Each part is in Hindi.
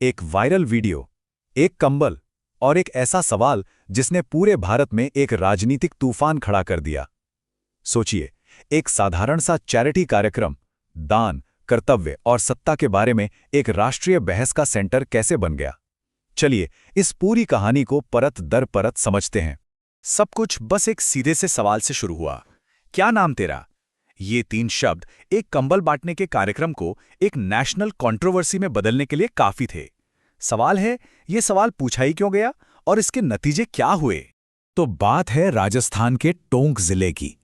एक वायरल वीडियो, एक कंबल और एक ऐसा सवाल जिसने पूरे भारत में एक राजनीतिक तूफान खड़ा कर दिया। सोचिए, एक साधारण सा चैरिटी कार्यक्रम, दान, कर्तव्य और सत्ता के बारे में एक राष्ट्रीय बहस का सेंटर कैसे बन गया। चलिए इस पूरी कहानी को परत दर परत समझते हैं। सब कुछ बस एक सीधे से सवाल से शुरू हुआ, क्या नाम तेरा? ये 3 शब्द एक कंबल बांटने के कार्यक्रम को एक नेशनल कंट्रोवर्सी में बदलने के लिए काफी थे। सवाल है, ये सवाल पूछा ही क्यों गया और इसके नतीजे क्या हुए? तो बात है राजस्थान के टोंक जिले की।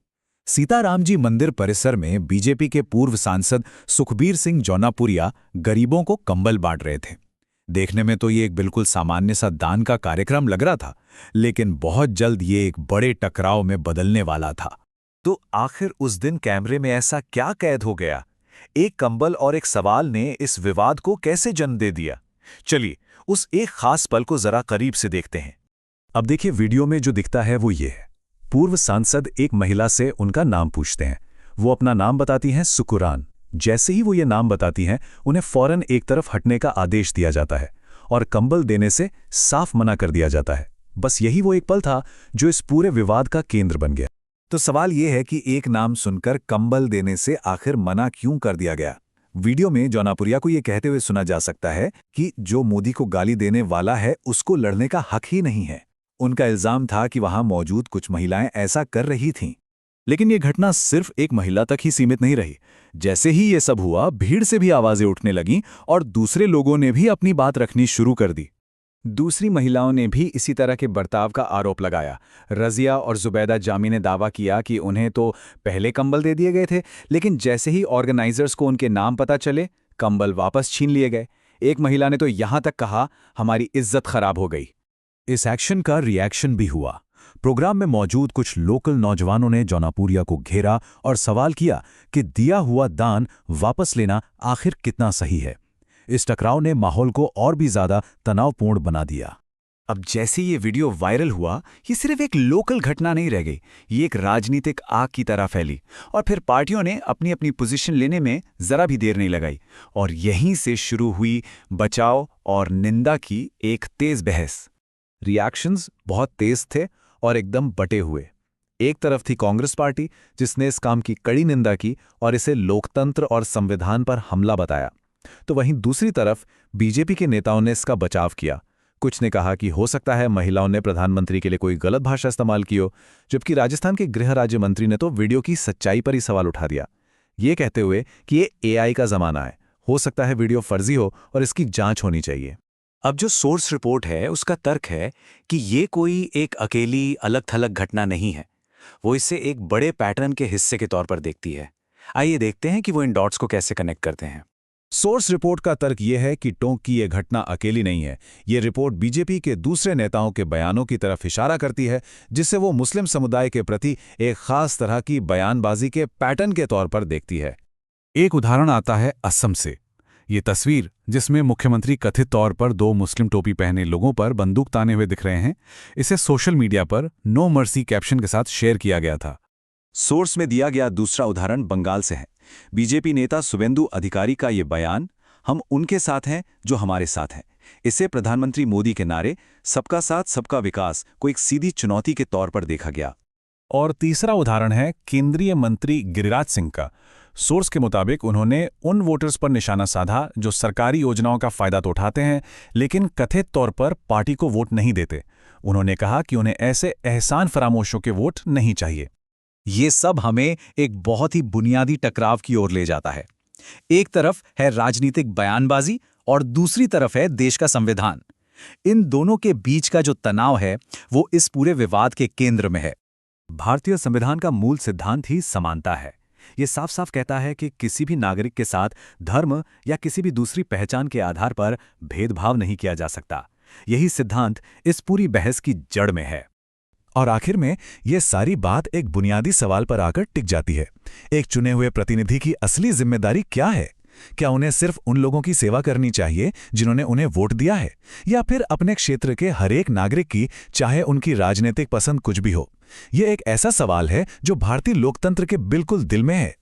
सीताराम जी मंदिर परिसर में बीजेपी के पूर्व सांसद सुखबीर सिंह जौनापुरिया गरीबों को कंबल बांट रहे थे। देखने में तो ये एक बिल्कुल सामान्य सा दान का कार्यक्रम लग रहा था, लेकिन बहुत जल्द ये एक बड़े टकराव में बदलने वाला था। तो आखिर उस दिन कैमरे में ऐसा क्या कैद हो गया? एक कंबल और एक सवाल ने इस विवाद को कैसे जन्म दे दिया? चलिए उस एक खास पल को जरा करीब से देखते हैं। अब देखिए, वीडियो में जो दिखता है वो ये है। पूर्व सांसद एक महिला से उनका नाम पूछते हैं। वो अपना नाम बताती हैं सुकुरान। जैसे ही वो ये नाम बताती हैं, उन्हें फौरन एक तरफ हटने का आदेश दिया जाता है और कंबल देने से साफ मना कर दिया जाता है। बस यही वो एक पल था जो इस पूरे विवाद का केंद्र बन गया। तो सवाल ये है कि एक नाम सुनकर कंबल देने से आखिर मना क्यों कर दिया गया? वीडियो में जौनापुरिया को ये कहते हुए सुना जा सकता है कि जो मोदी को गाली देने वाला है उसको लड़ने का हक ही नहीं है। उनका इल्जाम था कि वहां मौजूद कुछ महिलाएं ऐसा कर रही थीं। लेकिन ये घटना सिर्फ एक महिला तक ही सीमित नहीं रही। जैसे ही ये सब हुआ, भीड़ से भी आवाजें उठने लगीं और दूसरे लोगों ने भी अपनी बात रखनी शुरू कर दी। दूसरी महिलाओं ने भी इसी तरह के बर्ताव का आरोप लगाया। रजिया और जुबैदा जामी ने दावा किया कि उन्हें तो पहले कंबल दे दिए गए थे, लेकिन जैसे ही ऑर्गेनाइजर्स को उनके नाम पता चले, कंबल वापस छीन लिए गए। एक महिला ने तो यहां तक कहा, हमारी इज्जत खराब हो गई। इस एक्शन का रिएक्शन भी हुआ। प्रोग्राम में मौजूद कुछ लोकल नौजवानों ने जौनापुरिया को घेरा और सवाल किया कि दिया हुआ दान वापस लेना आखिर कितना सही है। इस टकराव ने माहौल को और भी ज्यादा तनावपूर्ण बना दिया। अब जैसे ये वीडियो वायरल हुआ, ये सिर्फ एक लोकल घटना नहीं रह गई, ये एक राजनीतिक आग की तरह फैली और फिर पार्टियों ने अपनी अपनी पोजीशन लेने में जरा भी देर नहीं लगाई और यहीं से शुरू हुई बचाव और निंदा की एक तेज बहस। रिएक्शंस बहुत तेज थे और एकदम बटे हुए। एक तरफ थी कांग्रेस पार्टी, जिसने इस काम की कड़ी निंदा की और इसे लोकतंत्र और संविधान पर हमला बताया। तो वहीं दूसरी तरफ बीजेपी के नेताओं ने इसका बचाव किया। कुछ ने कहा कि हो सकता है महिलाओं ने प्रधानमंत्री के लिए कोई गलत भाषा इस्तेमाल की हो, जबकि राजस्थान के गृह राज्य मंत्री ने तो वीडियो की सच्चाई पर ही सवाल उठा दिया, ये कहते हुए कि ये एआई का जमाना है, हो सकता है वीडियो फर्जी हो और इसकी जांच होनी चाहिए। अब जो सोर्स रिपोर्ट है उसका तर्क है कि ये कोई एक अकेली अलग थलग घटना नहीं है, वो इसे एक बड़े पैटर्न के हिस्से के तौर पर देखती है। आइए देखते हैं कि वो इन डॉट्स को कैसे कनेक्ट करते हैं। सोर्स रिपोर्ट का तर्क यह है कि टोंक की यह घटना अकेली नहीं है। ये रिपोर्ट बीजेपी के दूसरे नेताओं के बयानों की तरफ इशारा करती है, जिससे वो मुस्लिम समुदाय के प्रति एक खास तरह की बयानबाजी के पैटर्न के तौर पर देखती है। एक उदाहरण आता है असम से। ये तस्वीर, जिसमें मुख्यमंत्री कथित तौर पर 2 मुस्लिम टोपी पहने लोगों पर बंदूक ताने हुए दिख रहे हैं, इसे सोशल मीडिया पर नो मर्सी कैप्शन के साथ शेयर किया गया था। सोर्स में दिया गया दूसरा उदाहरण बंगाल से है। बीजेपी नेता शुवेंदु अधिकारी का ये बयान, हम उनके साथ हैं जो हमारे साथ हैं, इसे प्रधानमंत्री मोदी के नारे सबका साथ सबका विकास को एक सीधी चुनौती के तौर पर देखा गया। और तीसरा उदाहरण है केंद्रीय मंत्री गिरिराज सिंह का। सोर्स के मुताबिक उन्होंने उन वोटर्स पर निशाना साधा जो सरकारी योजनाओं का फायदा तो उठाते हैं, लेकिन कथित तौर पर पार्टी को वोट नहीं देते। उन्होंने कहा कि उन्हें ऐसे एहसान फरामोशों के वोट नहीं चाहिए। ये सब हमें एक बहुत ही बुनियादी टकराव की ओर ले जाता है। एक तरफ है राजनीतिक बयानबाजी और दूसरी तरफ है देश का संविधान। इन दोनों के बीच का जो तनाव है वो इस पूरे विवाद के केंद्र में है। भारतीय संविधान का मूल सिद्धांत ही समानता है। ये साफ साफ कहता है कि किसी भी नागरिक के साथ धर्म या किसी भी दूसरी पहचान के आधार पर भेदभाव नहीं किया जा सकता। यही सिद्धांत इस पूरी बहस की जड़ में है। और आखिर में ये सारी बात एक बुनियादी सवाल पर आकर टिक जाती है। एक चुने हुए प्रतिनिधि की असली जिम्मेदारी क्या है? क्या उन्हें सिर्फ उन लोगों की सेवा करनी चाहिए जिन्होंने उन्हें वोट दिया है, या फिर अपने क्षेत्र के हर एक नागरिक की, चाहे उनकी राजनीतिक पसंद कुछ भी हो? यह एक ऐसा सवाल है जो भारतीय लोकतंत्र के बिल्कुल दिल में है।